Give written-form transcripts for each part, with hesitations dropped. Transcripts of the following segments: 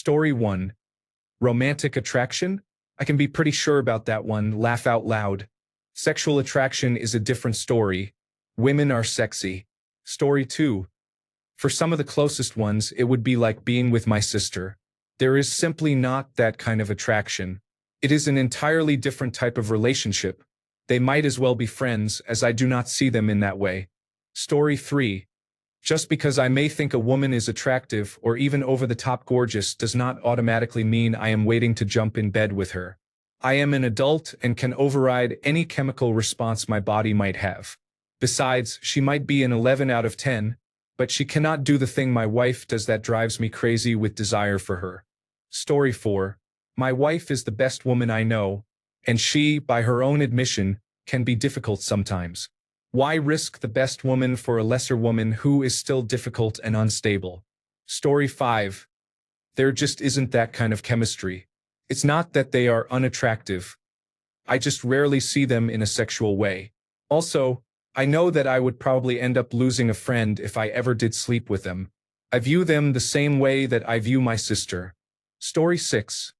Story 1. Romantic attraction? I can be pretty sure about that one, laugh out loud. Sexual attraction is a different story. Women are sexy. Story 2. For some of the closest ones, it would be like being with my sister. There is simply not that kind of attraction. It is an entirely different type of relationship. They might as well be friends, as I do not see them in that way. Story 3. Just because I may think a woman is attractive or even over-the-top gorgeous does not automatically mean I am waiting to jump in bed with her. I am an adult and can override any chemical response my body might have. Besides, she might be an 11 out of 10, but she cannot do the thing my wife does that drives me crazy with desire for her. Story 4. My wife is the best woman I know, and she, by her own admission, can be difficult sometimes. Why risk the best woman for a lesser woman who is still difficult and unstable? Story 5. There just isn't that kind of chemistry. It's not that they are unattractive. I just rarely see them in a sexual way. Also, I know that I would probably end up losing a friend if I ever did sleep with them. I view them the same way that I view my sister. Story 6.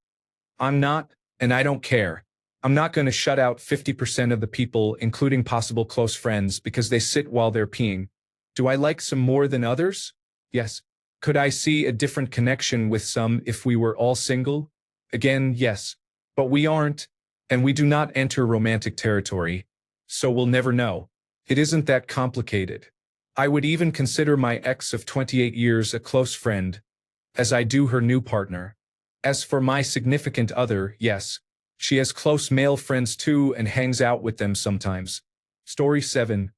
I'm not, and I don't care. I'm not going to shut out 50% of the people, including possible close friends, because they sit while they're peeing. Do I like some more than others? Yes. Could I see a different connection with some if we were all single? Again, yes. But we aren't, and we do not enter romantic territory, so we'll never know. It isn't that complicated. I would even consider my ex of 28 years a close friend, as I do her new partner. As for my significant other, yes. She has close male friends too and hangs out with them sometimes. Story 7.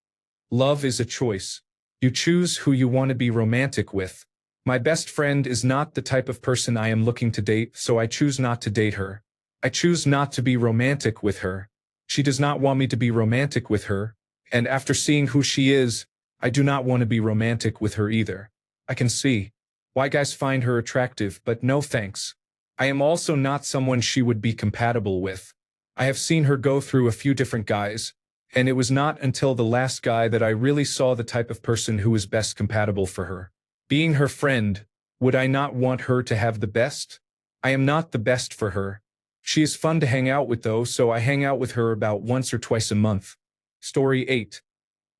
Love is a choice. You choose who you want to be romantic with. My best friend is not the type of person I am looking to date, so I choose not to date her. I choose not to be romantic with her. She does not want me to be romantic with her, and after seeing who she is, I do not want to be romantic with her either. I can see why guys find her attractive, but no thanks. I am also not someone she would be compatible with. I have seen her go through a few different guys, and it was not until the last guy that I really saw the type of person who was best compatible for her. Being her friend, would I not want her to have the best? I am not the best for her. She is fun to hang out with though, so I hang out with her about once or twice a month. Story 8.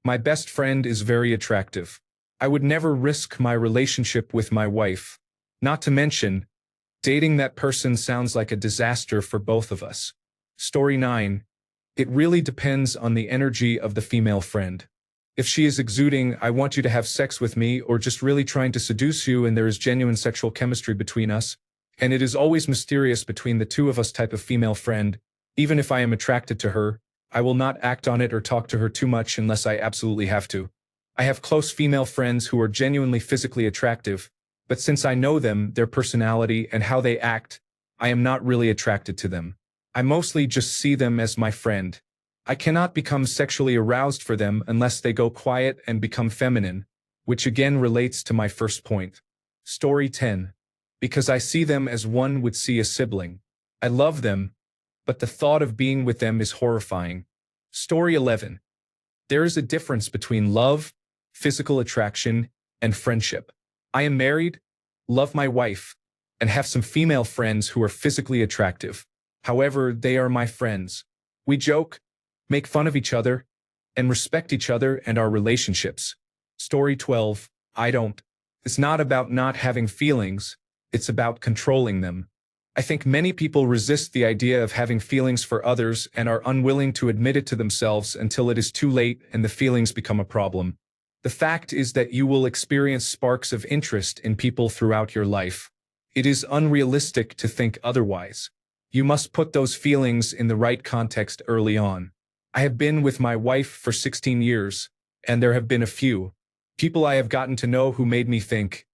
My best friend is very attractive. I would never risk my relationship with my wife. Not to mention, dating that person sounds like a disaster for both of us. Story 9. It really depends on the energy of the female friend. If she is exuding, I want you to have sex with me, or just really trying to seduce you and there is genuine sexual chemistry between us, and it is always mysterious between the two of us type of female friend, even if I am attracted to her, I will not act on it or talk to her too much unless I absolutely have to. I have close female friends who are genuinely physically attractive, but since I know them, their personality, and how they act, I am not really attracted to them. I mostly just see them as my friend. I cannot become sexually aroused for them unless they go quiet and become feminine, which again relates to my first point. Story 10. Because I see them as one would see a sibling. I love them, but the thought of being with them is horrifying. Story 11. There is a difference between love, physical attraction, and friendship. I am married, love my wife, and have some female friends who are physically attractive. However, they are my friends. We joke, make fun of each other, and respect each other and our relationships. Story 12. I don't. It's not about not having feelings, it's about controlling them. I think many people resist the idea of having feelings for others and are unwilling to admit it to themselves until it is too late and the feelings become a problem. The fact is that you will experience sparks of interest in people throughout your life. It is unrealistic to think otherwise. You must put those feelings in the right context early on. I have been with my wife for 16 years, and there have been a few people I have gotten to know who made me think,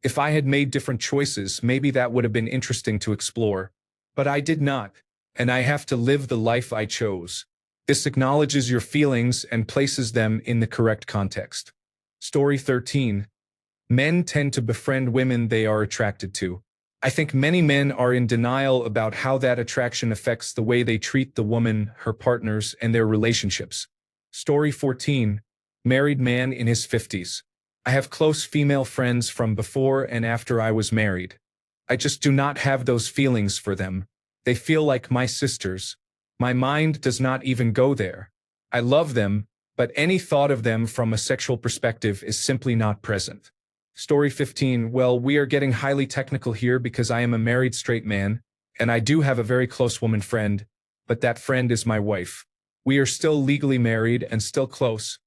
if I had made different choices, maybe that would have been interesting to explore. But I did not, and I have to live the life I chose. This acknowledges your feelings and places them in the correct context. Story 13. Men tend to befriend women they are attracted to. I think many men are in denial about how that attraction affects the way they treat the woman, her partners, and their relationships. Story 14. Married man in his 50s. I have close female friends from before and after I was married. I just do not have those feelings for them. They feel like my sisters. My mind does not even go there. I love them, but any thought of them from a sexual perspective is simply not present. Story 15. Well, we are getting highly technical here because I am a married straight man, and I do have a very close woman friend, but that friend is my wife. We are still legally married and still close,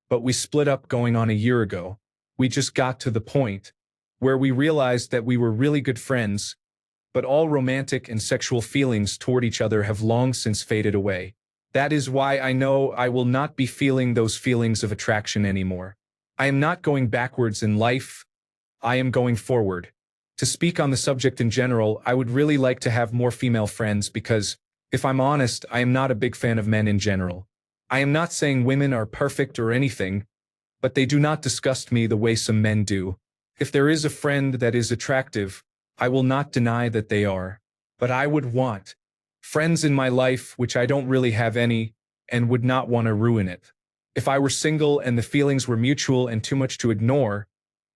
but we split up going on a year ago. We just got to the point where we realized that we were really good friends, but all romantic and sexual feelings toward each other have long since faded away. That is why I know I will not be feeling those feelings of attraction anymore. I am not going backwards in life, I am going forward. To speak on the subject in general, I would really like to have more female friends because, if I'm honest, I am not a big fan of men in general. I am not saying women are perfect or anything, but they do not disgust me the way some men do. If there is a friend that is attractive, I will not deny that they are. But I would want friends in my life which I don't really have any, and would not want to ruin it. If I were single and the feelings were mutual and too much to ignore,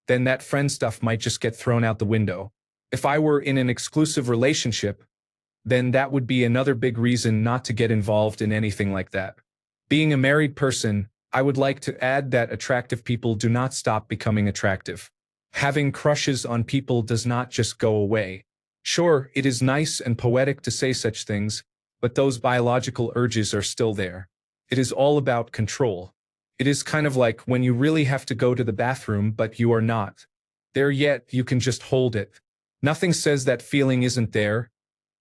then that friend stuff might just get thrown out the window. If I were in an exclusive relationship, then that would be another big reason not to get involved in anything like that. Being a married person, I would like to add that attractive people do not stop becoming attractive. Having crushes on people does not just go away. Sure, it is nice and poetic to say such things, but those biological urges are still there. It is all about control. It is kind of like when you really have to go to the bathroom but you are not there yet, you can just hold it. Nothing says that feeling isn't there,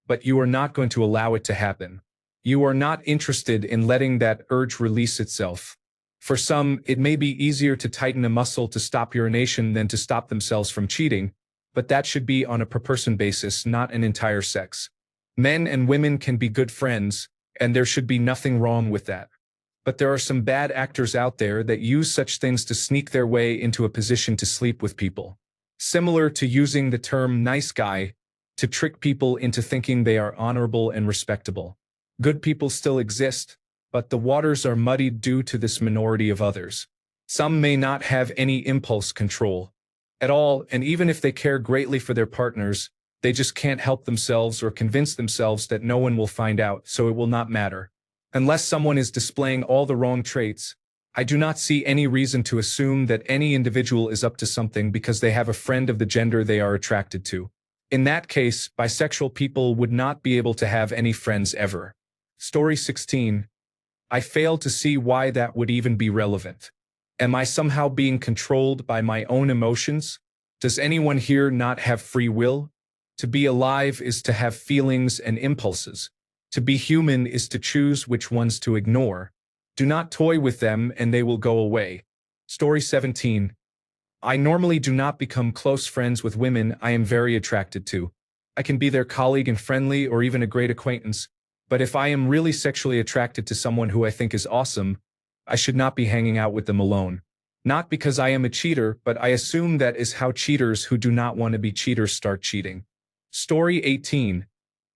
but you are not going to allow it to happen. You are not interested in letting that urge release itself. For some, it may be easier to tighten a muscle to stop urination than to stop themselves from cheating, but that should be on a per-person basis, not an entire sex. Men and women can be good friends, and there should be nothing wrong with that. But there are some bad actors out there that use such things to sneak their way into a position to sleep with people. Similar to using the term nice guy to trick people into thinking they are honorable and respectable. Good people still exist, but the waters are muddied due to this minority of others. Some may not have any impulse control at all, and even if they care greatly for their partners, they just can't help themselves or convince themselves that no one will find out, so it will not matter. Unless someone is displaying all the wrong traits, I do not see any reason to assume that any individual is up to something because they have a friend of the gender they are attracted to. In that case, bisexual people would not be able to have any friends ever. Story 16. I fail to see why that would even be relevant. Am I somehow being controlled by my own emotions? Does anyone here not have free will? To be alive is to have feelings and impulses. To be human is to choose which ones to ignore. Do not toy with them and they will go away. Story 17. I normally do not become close friends with women I am very attracted to. I can be their colleague and friendly or even a great acquaintance, but if I am really sexually attracted to someone who I think is awesome, I should not be hanging out with them alone. Not because I am a cheater, but I assume that is how cheaters who do not want to be cheaters start cheating. Story 18.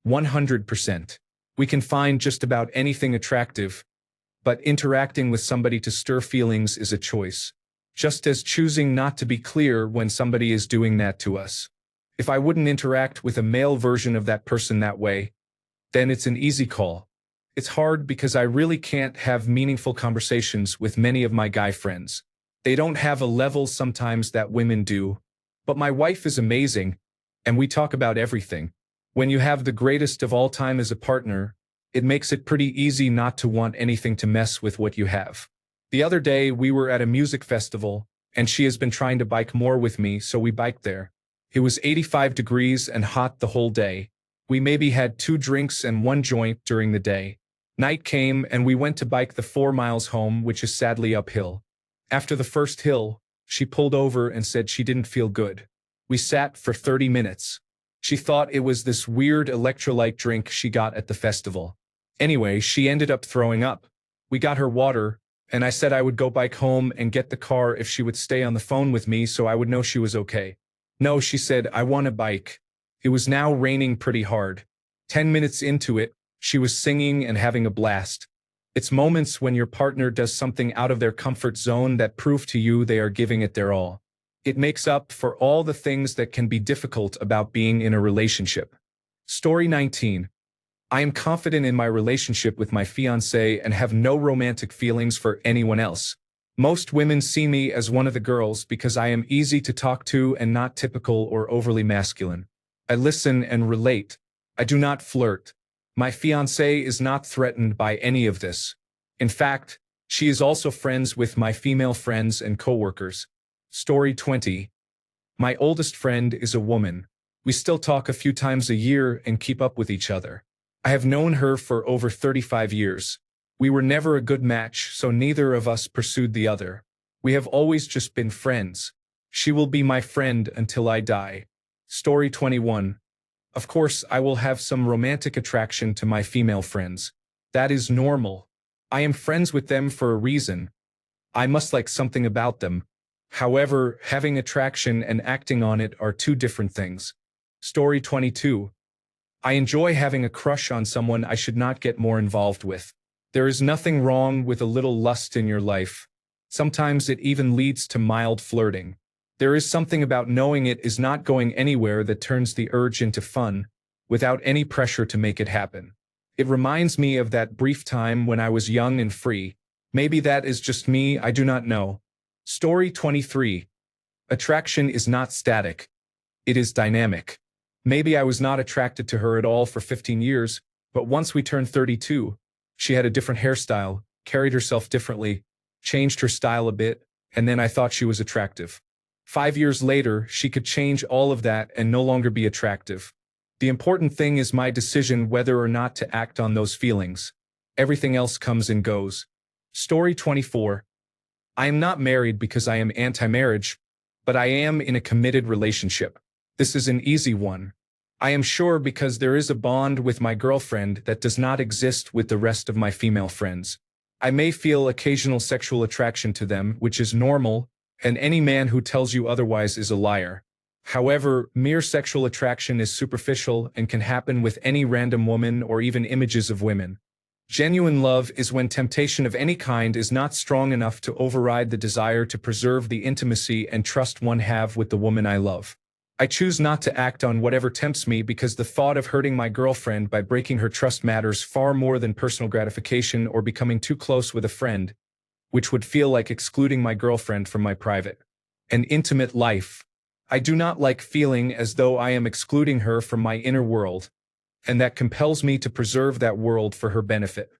100%. We can find just about anything attractive, but interacting with somebody to stir feelings is a choice. Just as choosing not to be clear when somebody is doing that to us. If I wouldn't interact with a male version of that person that way, then it's an easy call. It's hard because I really can't have meaningful conversations with many of my guy friends. They don't have a level sometimes that women do, but my wife is amazing, and we talk about everything. When you have the greatest of all time as a partner, it makes it pretty easy not to want anything to mess with what you have. The other day, we were at a music festival, and she has been trying to bike more with me, so we biked there. It was 85 degrees and hot the whole day. We maybe had 2 drinks and 1 joint during the day. Night came, and we went to bike the 4 miles home, which is sadly uphill. After the first hill, she pulled over and said she didn't feel good. We sat for 30 minutes. She thought it was this weird electrolyte drink she got at the festival. Anyway, she ended up throwing up. We got her water, and I said I would go bike home and get the car if she would stay on the phone with me so I would know she was okay. No, she said, I want a bike. It was now raining pretty hard. 10 minutes into it, she was singing and having a blast. It's moments when your partner does something out of their comfort zone that prove to you they are giving it their all. It makes up for all the things that can be difficult about being in a relationship. Story 19. I am confident in my relationship with my fiancé and have no romantic feelings for anyone else. Most women see me as one of the girls because I am easy to talk to and not typical or overly masculine. I listen and relate. I do not flirt. My fiancé is not threatened by any of this. In fact, she is also friends with my female friends and coworkers. Story 20. My oldest friend is a woman. We still talk a few times a year and keep up with each other. I have known her for over 35 years. We were never a good match, so neither of us pursued the other. We have always just been friends. She will be my friend until I die. Story 21. Of course, I will have some romantic attraction to my female friends. That is normal. I am friends with them for a reason. I must like something about them. However, having attraction and acting on it are two different things. Story 22. I enjoy having a crush on someone I should not get more involved with. There is nothing wrong with a little lust in your life. Sometimes it even leads to mild flirting. There is something about knowing it is not going anywhere that turns the urge into fun, without any pressure to make it happen. It reminds me of that brief time when I was young and free. Maybe that is just me, I do not know. Story 23. Attraction is not static. It is dynamic. Maybe I was not attracted to her at all for 15 years, but once we turned 32, she had a different hairstyle, carried herself differently, changed her style a bit, and then I thought she was attractive. 5 years later, she could change all of that and no longer be attractive. The important thing is my decision whether or not to act on those feelings. Everything else comes and goes. Story 24. I am not married because I am anti-marriage, but I am in a committed relationship. This is an easy one. I am sure because there is a bond with my girlfriend that does not exist with the rest of my female friends. I may feel occasional sexual attraction to them, which is normal, and any man who tells you otherwise is a liar. However, mere sexual attraction is superficial and can happen with any random woman or even images of women. Genuine love is when temptation of any kind is not strong enough to override the desire to preserve the intimacy and trust one have with the woman I love. I choose not to act on whatever tempts me because the thought of hurting my girlfriend by breaking her trust matters far more than personal gratification or becoming too close with a friend, which would feel like excluding my girlfriend from my private and intimate life. I do not like feeling as though I am excluding her from my inner world, and that compels me to preserve that world for her benefit.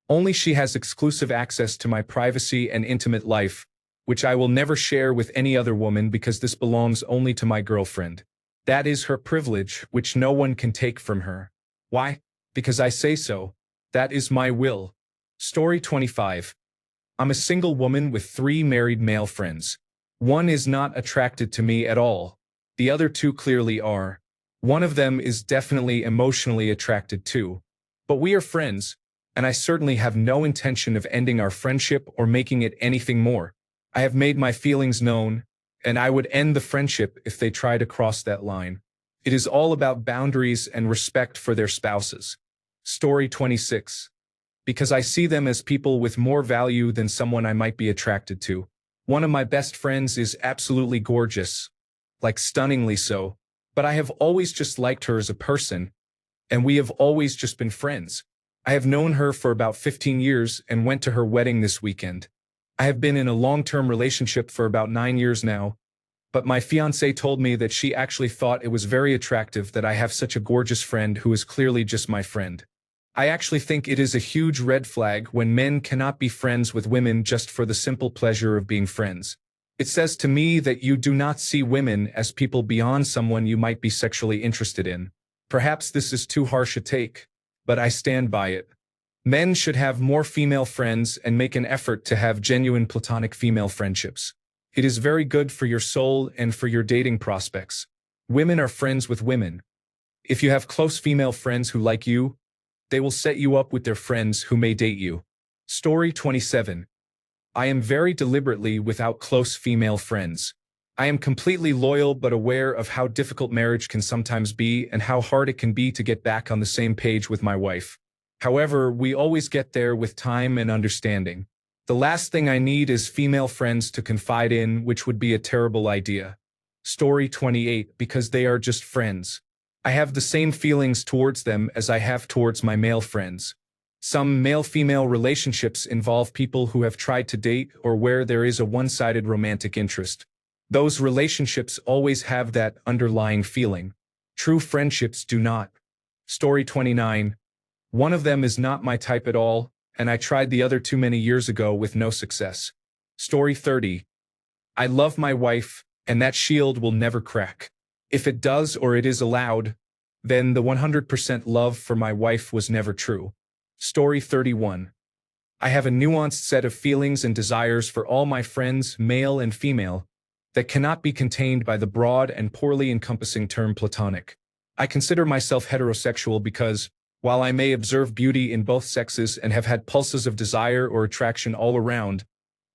Only she has exclusive access to my privacy and intimate life, which I will never share with any other woman because this belongs only to my girlfriend. That is her privilege, which no one can take from her. Why? Because I say so. That is my will. Story 25. I'm a single woman with 3 married male friends. One is not attracted to me at all. The other 2 clearly are. One of them is definitely emotionally attracted too. But we are friends, and I certainly have no intention of ending our friendship or making it anything more. I have made my feelings known, and I would end the friendship if they try to cross that line. It is all about boundaries and respect for their spouses. Story 26. Because I see them as people with more value than someone I might be attracted to. One of my best friends is absolutely gorgeous, like stunningly so, but I have always just liked her as a person, and we have always just been friends. I have known her for about 15 years and went to her wedding this weekend. I have been in a long-term relationship for about 9 years now, but my fiancée told me that she actually thought it was very attractive that I have such a gorgeous friend who is clearly just my friend. I actually think it is a huge red flag when men cannot be friends with women just for the simple pleasure of being friends. It says to me that you do not see women as people beyond someone you might be sexually interested in. Perhaps this is too harsh a take, but I stand by it. Men should have more female friends and make an effort to have genuine platonic female friendships. It is very good for your soul and for your dating prospects. Women are friends with women. If you have close female friends who like you, they will set you up with their friends who may date you. Story 27. I am very deliberately without close female friends. I am completely loyal but aware of how difficult marriage can sometimes be and how hard it can be to get back on the same page with my wife. However, we always get there with time and understanding. The last thing I need is female friends to confide in, which would be a terrible idea. Story 28, because they are just friends. I have the same feelings towards them as I have towards my male friends. Some male-female relationships involve people who have tried to date or where there is a one-sided romantic interest. Those relationships always have that underlying feeling. True friendships do not. Story 29. One of them is not my type at all, and I tried the other too many years ago with no success. Story 30. I love my wife, and that shield will never crack. If it does or it is allowed, then the 100% love for my wife was never true. Story 31. I have a nuanced set of feelings and desires for all my friends, male and female, that cannot be contained by the broad and poorly encompassing term platonic. I consider myself heterosexual because, while I may observe beauty in both sexes and have had pulses of desire or attraction all around,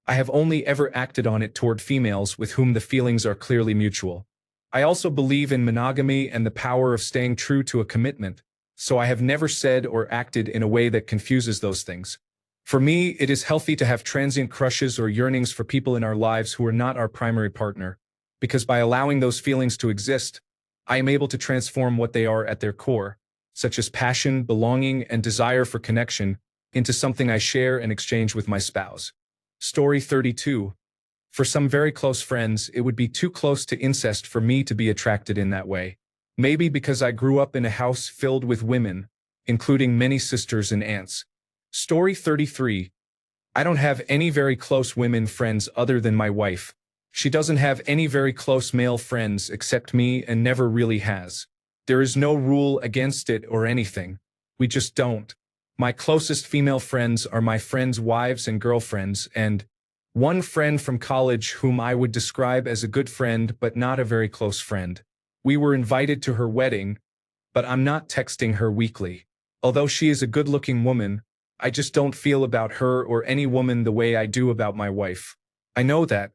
I have only ever acted on it toward females with whom the feelings are clearly mutual. I also believe in monogamy and the power of staying true to a commitment, so I have never said or acted in a way that confuses those things. For me, it is healthy to have transient crushes or yearnings for people in our lives who are not our primary partner, because by allowing those feelings to exist, I am able to transform what they are at their core, such as passion, belonging, and desire for connection, into something I share and exchange with my spouse. Story 32. For some very close friends, it would be too close to incest for me to be attracted in that way. Maybe because I grew up in a house filled with women, including many sisters and aunts. Story 33. I don't have any very close women friends other than my wife. She doesn't have any very close male friends except me and never really has. There is no rule against it or anything. We just don't. My closest female friends are my friends' wives and girlfriends, and one friend from college whom I would describe as a good friend but not a very close friend. We were invited to her wedding, but I'm not texting her weekly. Although she is a good-looking woman, I just don't feel about her or any woman the way I do about my wife. I know that.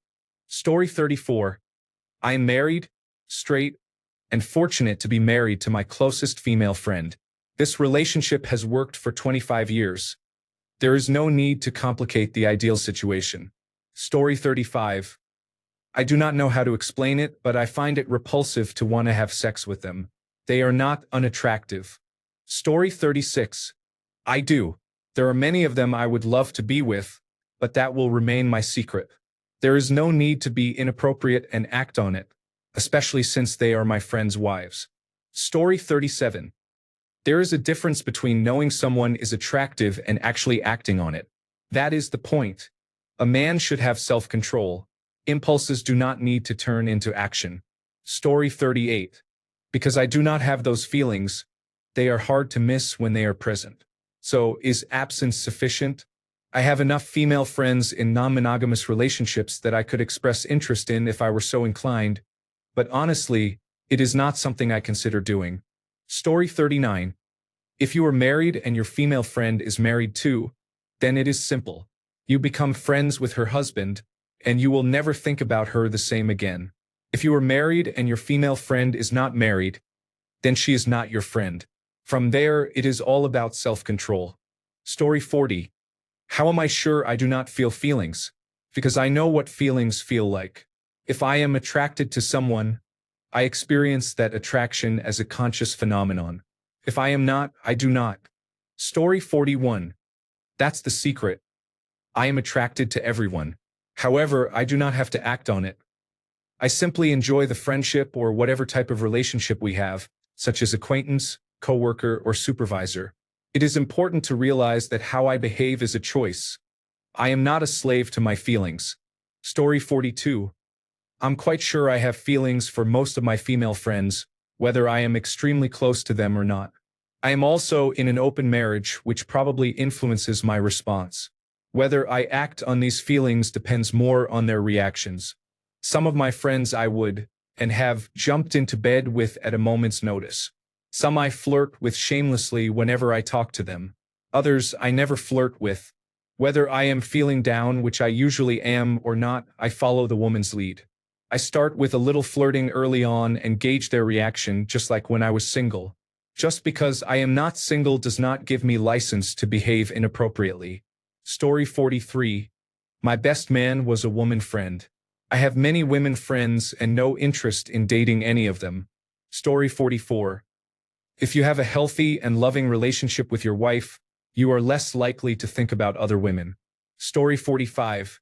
Story 34. I am married, straight, and fortunate to be married to my closest female friend. This relationship has worked for 25 years. There is no need to complicate the ideal situation. Story 35. I do not know how to explain it, but I find it repulsive to want to have sex with them. They are not unattractive. Story 36. I do. There are many of them I would love to be with, but that will remain my secret. There is no need to be inappropriate and act on it, especially since they are my friends' wives. Story 37. There is a difference between knowing someone is attractive and actually acting on it. That is the point. A man should have self-control. Impulses do not need to turn into action. Story 38. Because I do not have those feelings, they are hard to miss when they are present. So, is absence sufficient? I have enough female friends in non-monogamous relationships that I could express interest in if I were so inclined, but honestly, it is not something I consider doing. Story 39. If you are married and your female friend is married too, then it is simple. You become friends with her husband, and you will never think about her the same again. If you are married and your female friend is not married, then she is not your friend. From there, it is all about self-control. Story 40. How am I sure I do not feel feelings? Because I know what feelings feel like. If I am attracted to someone, I experience that attraction as a conscious phenomenon. If I am not, I do not. Story 41. That's the secret. I am attracted to everyone. However, I do not have to act on it. I simply enjoy the friendship or whatever type of relationship we have, such as acquaintance, coworker, or supervisor. It is important to realize that how I behave is a choice. I am not a slave to my feelings. Story 42. I'm quite sure I have feelings for most of my female friends, whether I am extremely close to them or not. I am also in an open marriage, which probably influences my response. Whether I act on these feelings depends more on their reactions. Some of my friends I would, and have, jumped into bed with at a moment's notice. Some I flirt with shamelessly whenever I talk to them. Others I never flirt with. Whether I am feeling down, which I usually am, or not, I follow the woman's lead. I start with a little flirting early on and gauge their reaction, just like when I was single. Just because I am not single does not give me license to behave inappropriately. Story 43. My best man was a woman friend. I have many women friends and no interest in dating any of them. Story 44. If you have a healthy and loving relationship with your wife, you are less likely to think about other women. Story 45.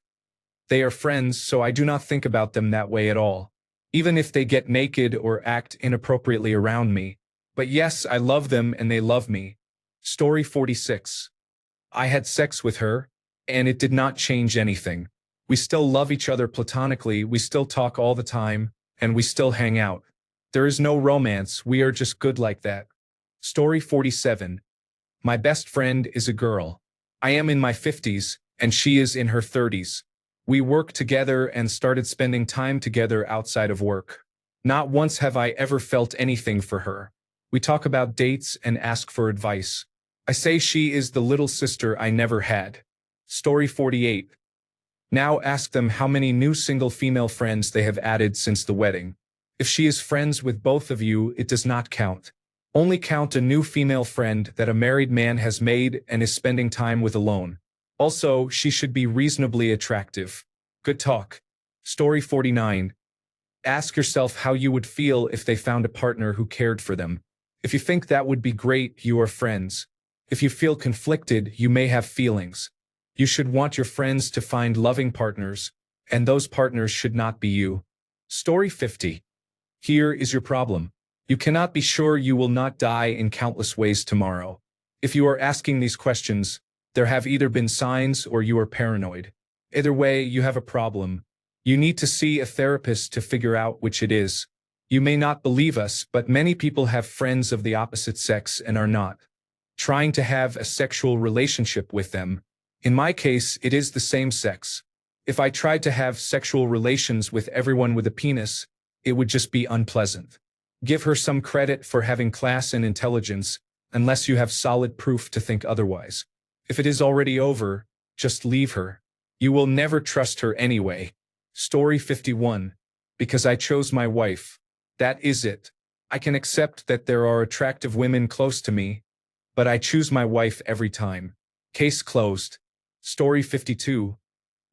They are friends, so I do not think about them that way at all. Even if they get naked or act inappropriately around me. But yes, I love them and they love me. Story 46. I had sex with her, and it did not change anything. We still love each other platonically, we still talk all the time, and we still hang out. There is no romance, we are just good like that. Story 47. My best friend is a girl. I am in my 50s, and she is in her 30s. We work together and started spending time together outside of work. Not once have I ever felt anything for her. We talk about dates and ask for advice. I say she is the little sister I never had. Story 48. Now ask them how many new single female friends they have added since the wedding. If she is friends with both of you, it does not count. Only count a new female friend that a married man has made and is spending time with alone. Also, she should be reasonably attractive. Good talk. Story 49. Ask yourself how you would feel if they found a partner who cared for them. If you think that would be great, you are friends. If you feel conflicted, you may have feelings. You should want your friends to find loving partners, and those partners should not be you. Story 50. Here is your problem. You cannot be sure you will not die in countless ways tomorrow. If you are asking these questions, there have either been signs or you are paranoid. Either way, you have a problem. You need to see a therapist to figure out which it is. You may not believe us, but many people have friends of the opposite sex and are not trying to have a sexual relationship with them. In my case, it is the same sex. If I tried to have sexual relations with everyone with a penis, it would just be unpleasant. Give her some credit for having class and intelligence, unless you have solid proof to think otherwise. If it is already over, just leave her. You will never trust her anyway. Story 51. Because I chose my wife. That is it. I can accept that there are attractive women close to me, but I choose my wife every time. Case closed. Story 52.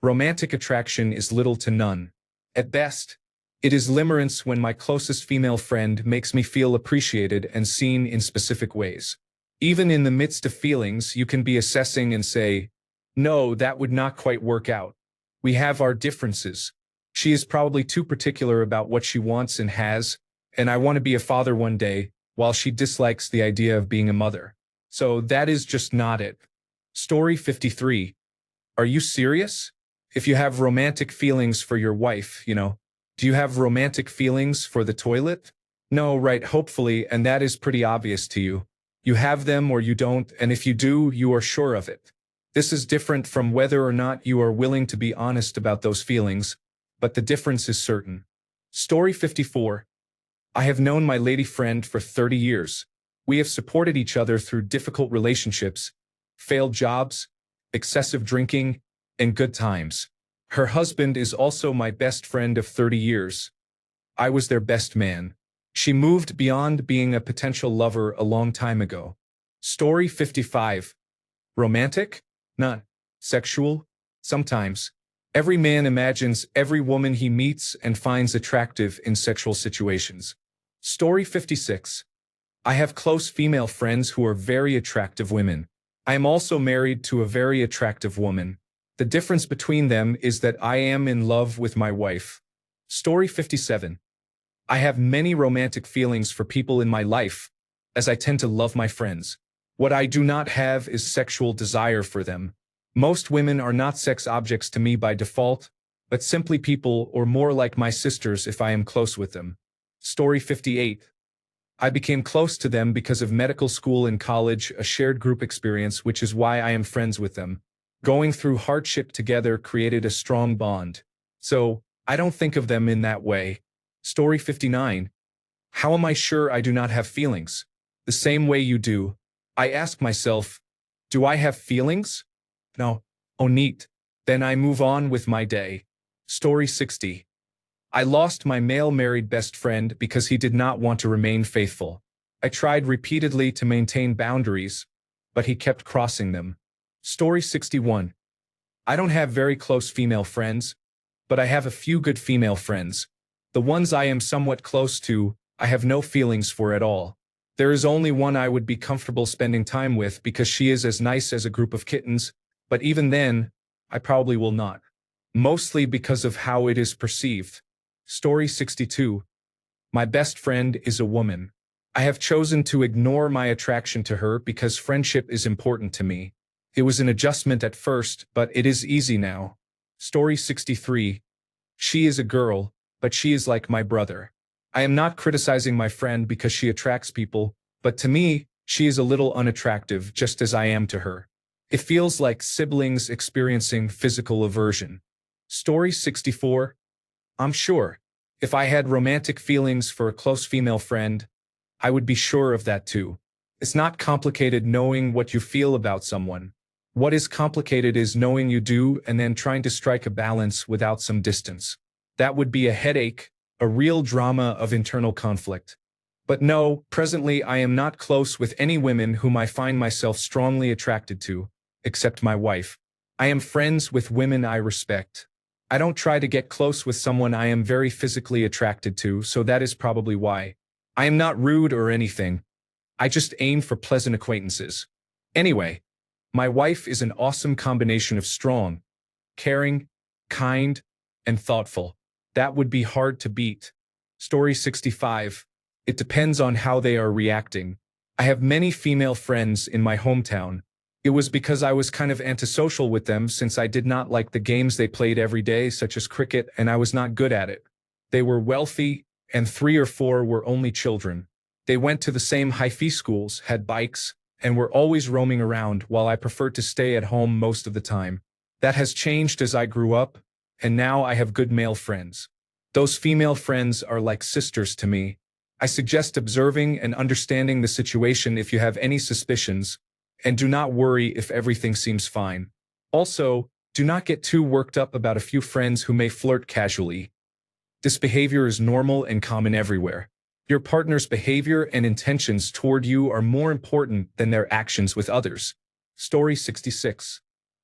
Romantic attraction is little to none. At best, it is limerence when my closest female friend makes me feel appreciated and seen in specific ways. Even in the midst of feelings, you can be assessing and say, no, that would not quite work out. We have our differences. She is probably too particular about what she wants and has, and I want to be a father one day, while she dislikes the idea of being a mother. So that is just not it. Story 53. Are you serious? If you have romantic feelings for your wife, do you have romantic feelings for the toilet? No, right, hopefully, and that is pretty obvious to you. You have them or you don't, and if you do, you are sure of it. This is different from whether or not you are willing to be honest about those feelings, but the difference is certain. Story 54. I have known my lady friend for 30 years. We have supported each other through difficult relationships, failed jobs, excessive drinking, and good times. Her husband is also my best friend of 30 years. I was their best man. She moved beyond being a potential lover a long time ago. Story 55. Romantic? Not sexual? Sometimes. Every man imagines every woman he meets and finds attractive in sexual situations. Story 56. I have close female friends who are very attractive women. I am also married to a very attractive woman. The difference between them is that I am in love with my wife. Story 57. I have many romantic feelings for people in my life, as I tend to love my friends. What I do not have is sexual desire for them. Most women are not sex objects to me by default, but simply people or more like my sisters if I am close with them. Story 58. I became close to them because of medical school and college, a shared group experience, which is why I am friends with them. Going through hardship together created a strong bond. So, I don't think of them in that way. Story 59. How am I sure I do not have feelings? The same way you do. I ask myself, do I have feelings? No. Oh, neat. Then I move on with my day. Story 60. I lost my male married best friend because he did not want to remain faithful. I tried repeatedly to maintain boundaries, but he kept crossing them. Story 61. I don't have very close female friends. but I have a few good female friends. The ones I am somewhat close to, I have no feelings for at all. There is only one I would be comfortable spending time with because she is as nice as a group of kittens, but even then, I probably will not. Mostly because of how it is perceived. Story 62. My best friend is a woman. I have chosen to ignore my attraction to her because friendship is important to me. It was an adjustment at first, but it is easy now. Story 63. She is a girl, but she is like my brother. I am not criticizing my friend because she attracts people, but to me, she is a little unattractive just as I am to her. It feels like siblings experiencing physical aversion. Story 64. I'm sure. If I had romantic feelings for a close female friend, I would be sure of that too. It's not complicated knowing what you feel about someone. What is complicated is knowing you do and then trying to strike a balance without some distance. That would be a headache, a real drama of internal conflict. But no, presently I am not close with any women whom I find myself strongly attracted to, except my wife. I am friends with women I respect. I don't try to get close with someone I am very physically attracted to, so that is probably why. I am not rude or anything. I just aim for pleasant acquaintances. Anyway, my wife is an awesome combination of strong, caring, kind, and thoughtful. That would be hard to beat. Story 65. It depends on how they are reacting. I have many female friends in my hometown. It was because I was kind of antisocial with them since I did not like the games they played every day, such as cricket, and I was not good at it. They were wealthy, and 3 or 4 were only children. They went to the same high-fee schools, had bikes, and were always roaming around while I preferred to stay at home most of the time. That has changed as I grew up, and now I have good male friends. Those female friends are like sisters to me. I suggest observing and understanding the situation if you have any suspicions, and do not worry if everything seems fine. Also, do not get too worked up about a few friends who may flirt casually. This behavior is normal and common everywhere. Your partner's behavior and intentions toward you are more important than their actions with others. Story 66.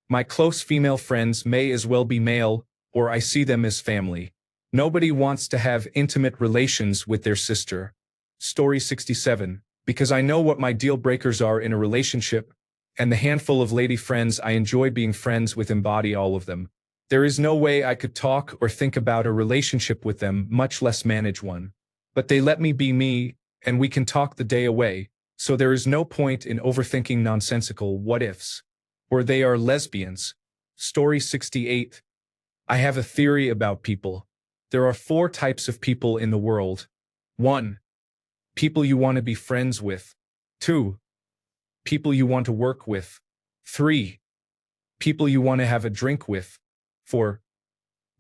My close female friends may as well be male, or I see them as family. Nobody wants to have intimate relations with their sister. Story 67. Because I know what my deal breakers are in a relationship, and the handful of lady friends I enjoy being friends with embody all of them. There is no way I could talk or think about a relationship with them, much less manage one. But they let me be me, and we can talk the day away, so there is no point in overthinking nonsensical what-ifs. Or they are lesbians. Story 68. I have a theory about people. There are 4 types of people in the world. 1. People you want to be friends with. 2. People you want to work with. 3. People you want to have a drink with. 4.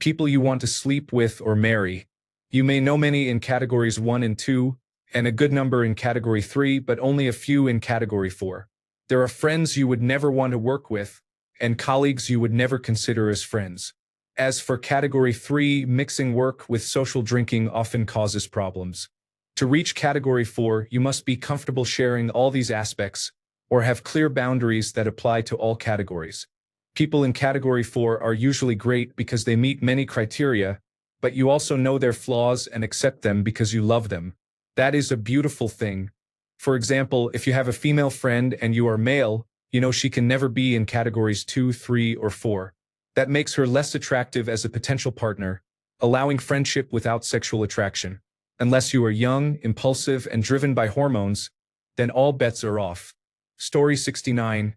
People you want to sleep with or marry. You may know many in categories 1 and 2, and a good number in category 3, but only a few in category 4. There are friends you would never want to work with, and colleagues you would never consider as friends. As for category 3, mixing work with social drinking often causes problems. To reach category 4, you must be comfortable sharing all these aspects, or have clear boundaries that apply to all categories. People in category 4 are usually great because they meet many criteria, but you also know their flaws and accept them because you love them. That is a beautiful thing. For example, if you have a female friend and you are male, you know she can never be in categories 2, 3, or 4. That makes her less attractive as a potential partner, allowing friendship without sexual attraction. Unless you are young, impulsive, and driven by hormones, then all bets are off. Story 69.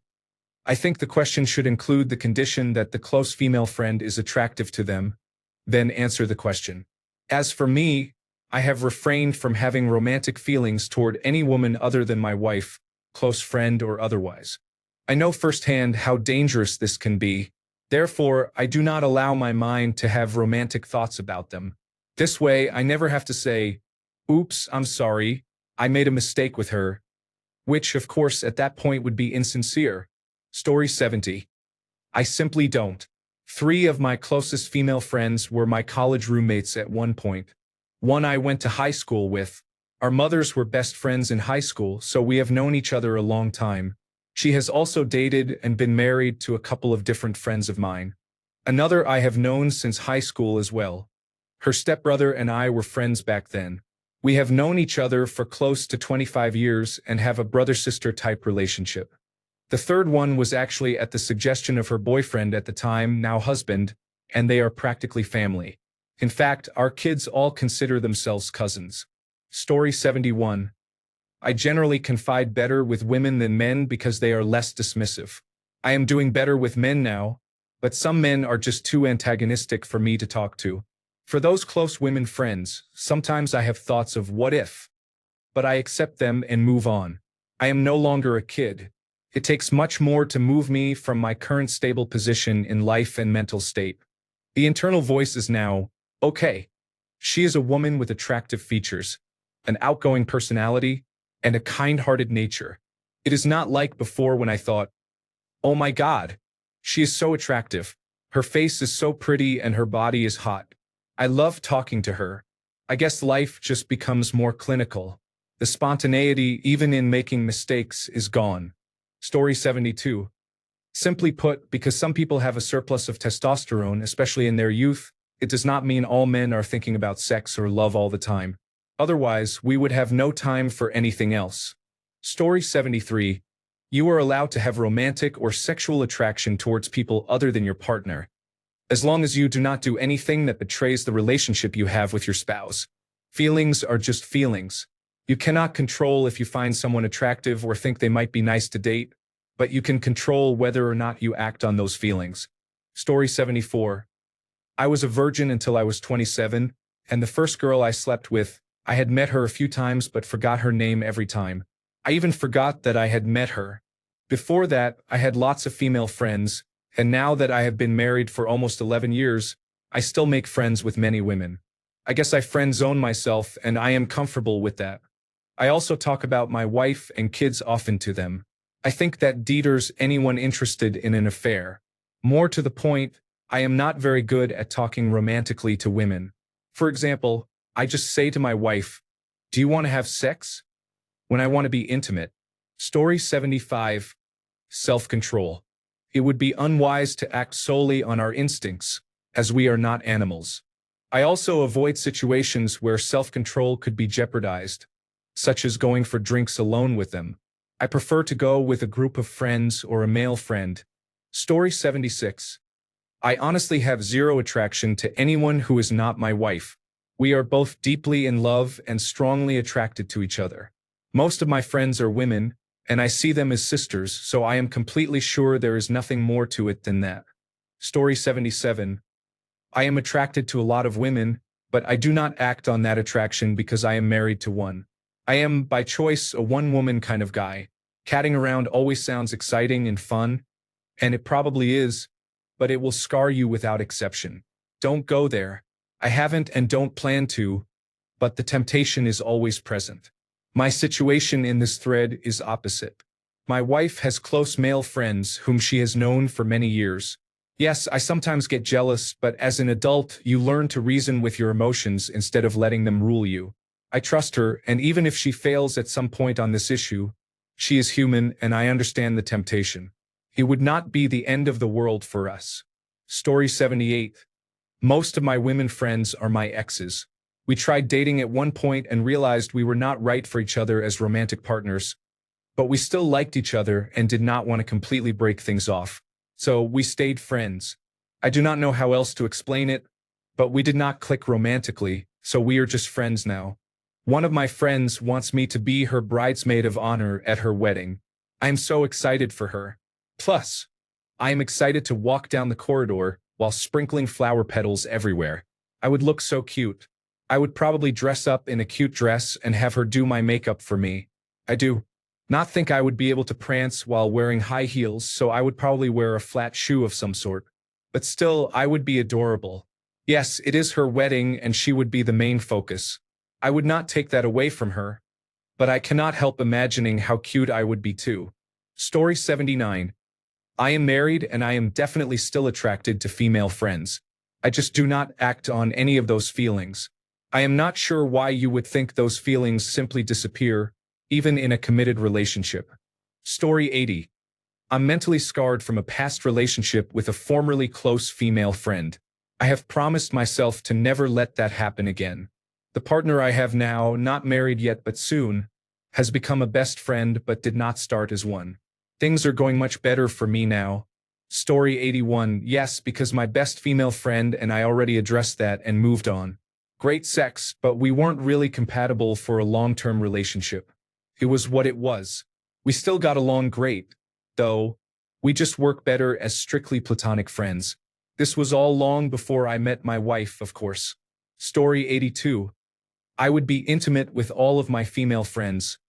I think the question should include the condition that the close female friend is attractive to them, then answer the question. As for me, I have refrained from having romantic feelings toward any woman other than my wife, close friend or otherwise. I know firsthand how dangerous this can be. Therefore, I do not allow my mind to have romantic thoughts about them. This way, I never have to say, "Oops, I'm sorry, I made a mistake with her," which, of course, at that point would be insincere. Story 70. I simply don't. 3 of my closest female friends were my college roommates at one point. One I went to high school with. Our mothers were best friends in high school, so we have known each other a long time. She has also dated and been married to a couple of different friends of mine. Another I have known since high school as well. Her stepbrother and I were friends back then. We have known each other for close to 25 years and have a brother-sister type relationship. The third one was actually at the suggestion of her boyfriend at the time, now husband, and they are practically family. In fact, our kids all consider themselves cousins. Story 71. I generally confide better with women than men because they are less dismissive. I am doing better with men now, but some men are just too antagonistic for me to talk to. For those close women friends, sometimes I have thoughts of what if, but I accept them and move on. I am no longer a kid. It takes much more to move me from my current stable position in life and mental state. The internal voice is now, okay. She is a woman with attractive features, an outgoing personality, and a kind-hearted nature. It is not like before when I thought, oh my God, she is so attractive. Her face is so pretty and her body is hot. I love talking to her. I guess life just becomes more clinical. The spontaneity, even in making mistakes, is gone. Story 72. Simply put, because some people have a surplus of testosterone, especially in their youth, it does not mean all men are thinking about sex or love all the time. Otherwise, we would have no time for anything else. Story 73. You are allowed to have romantic or sexual attraction towards people other than your partner, as long as you do not do anything that betrays the relationship you have with your spouse. Feelings are just feelings. You cannot control if you find someone attractive or think they might be nice to date, but you can control whether or not you act on those feelings. Story 74. I was a virgin until I was 27, and the first girl I slept with, I had met her a few times but forgot her name every time. I even forgot that I had met her. Before that, I had lots of female friends, and now that I have been married for almost 11 years, I still make friends with many women. I guess I friend zone myself, and I am comfortable with that. I also talk about my wife and kids often to them. I think that deters anyone interested in an affair. More to the point, I am not very good at talking romantically to women. For example, I just say to my wife, "Do you want to have sex?" when I want to be intimate. Story 75. Self-control. It would be unwise to act solely on our instincts, as we are not animals. I also avoid situations where self-control could be jeopardized, such as going for drinks alone with them. I prefer to go with a group of friends or a male friend. Story 76. I honestly have zero attraction to anyone who is not my wife. We are both deeply in love and strongly attracted to each other. Most of my friends are women, and I see them as sisters, so I am completely sure there is nothing more to it than that. Story 77. I am attracted to a lot of women, but I do not act on that attraction because I am married to one. I am, by choice, a one-woman kind of guy. Catting around always sounds exciting and fun, and it probably is, but it will scar you without exception. Don't go there. I haven't and don't plan to, but the temptation is always present. My situation in this thread is opposite. My wife has close male friends whom she has known for many years. Yes, I sometimes get jealous, but as an adult, you learn to reason with your emotions instead of letting them rule you. I trust her, and even if she fails at some point on this issue, she is human and I understand the temptation. It would not be the end of the world for us. Story 78. Most of my women friends are my exes. We tried dating at one point and realized we were not right for each other as romantic partners, but we still liked each other and did not want to completely break things off. So we stayed friends. I do not know how else to explain it, but we did not click romantically, so we are just friends now. One of my friends wants me to be her bridesmaid of honor at her wedding. I am so excited for her. Plus, I am excited to walk down the corridor while sprinkling flower petals everywhere. I would look so cute. I would probably dress up in a cute dress and have her do my makeup for me. I do not think I would be able to prance while wearing high heels, so I would probably wear a flat shoe of some sort. But still, I would be adorable. Yes, it is her wedding and she would be the main focus. I would not take that away from her, but I cannot help imagining how cute I would be too. Story 79. I am married and I am definitely still attracted to female friends. I just do not act on any of those feelings. I am not sure why you would think those feelings simply disappear, even in a committed relationship. Story 80. I'm mentally scarred from a past relationship with a formerly close female friend. I have promised myself to never let that happen again. The partner I have now, not married yet but soon, has become a best friend but did not start as one. Things are going much better for me now. Story 81. Yes, because my best female friend and I already addressed that and moved on. Great sex, but we weren't really compatible for a long-term relationship. It was what it was. We still got along great, though. We just work better as strictly platonic friends. This was all long before I met my wife, of course. Story 82. I would be intimate with all of my female friends.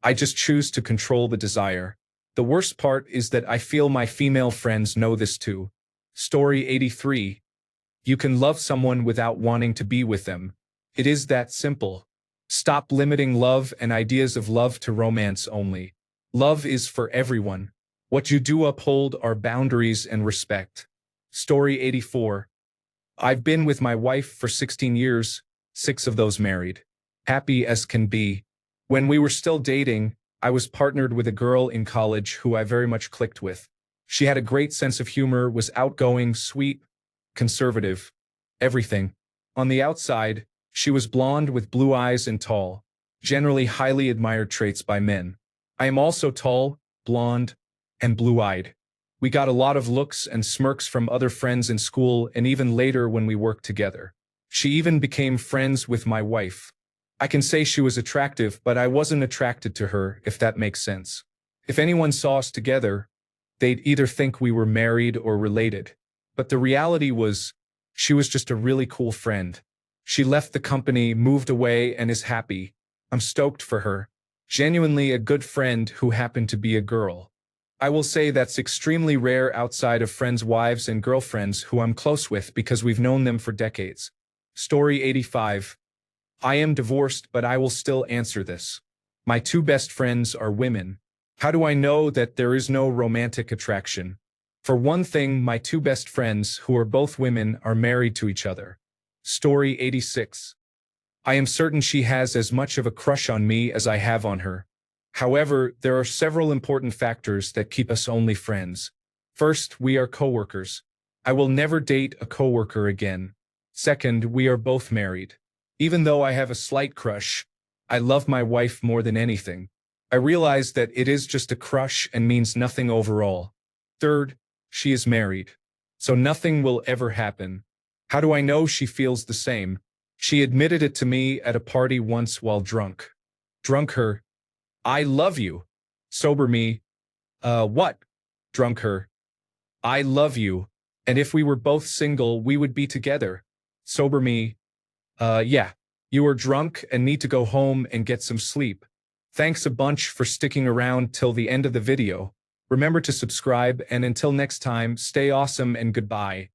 I just choose to control the desire. The worst part is that I feel my female friends know this too. Story 83. You can love someone without wanting to be with them. It is that simple. Stop limiting love and ideas of love to romance only. Love is for everyone. What you do uphold are boundaries and respect. Story 84. I've been with my wife for 16 years, 6 of those married. Happy as can be. When we were still dating, I was partnered with a girl in college who I very much clicked with. She had a great sense of humor, was outgoing, sweet, conservative, everything. On the outside, she was blonde with blue eyes and tall, generally highly admired traits by men. I am also tall, blonde, and blue-eyed. We got a lot of looks and smirks from other friends in school and even later when we worked together. She even became friends with my wife. I can say she was attractive, but I wasn't attracted to her, if that makes sense. If anyone saw us together, they'd either think we were married or related. But the reality was, she was just a really cool friend. She left the company, moved away, and is happy. I'm stoked for her. Genuinely a good friend who happened to be a girl. I will say that's extremely rare outside of friends' wives and girlfriends who I'm close with because we've known them for decades. Story 85. I am divorced, but I will still answer this. My 2 best friends are women. How do I know that there is no romantic attraction? For one thing, my 2 best friends, who are both women, are married to each other. Story 86. I am certain she has as much of a crush on me as I have on her. However, there are several important factors that keep us only friends. First, we are coworkers. I will never date a coworker again. Second, we are both married. Even though I have a slight crush, I love my wife more than anything. I realize that it is just a crush and means nothing overall. Third, she is married. So nothing will ever happen. How do I know she feels the same? She admitted it to me at a party once while drunk. Drunk her. I love you. Sober me. What? Drunk her. I love you. And if we were both single, we would be together. Sober me. Yeah. You are drunk and need to go home and get some sleep. Thanks a bunch for sticking around till the end of the video. Remember to subscribe, and until next time, stay awesome and goodbye.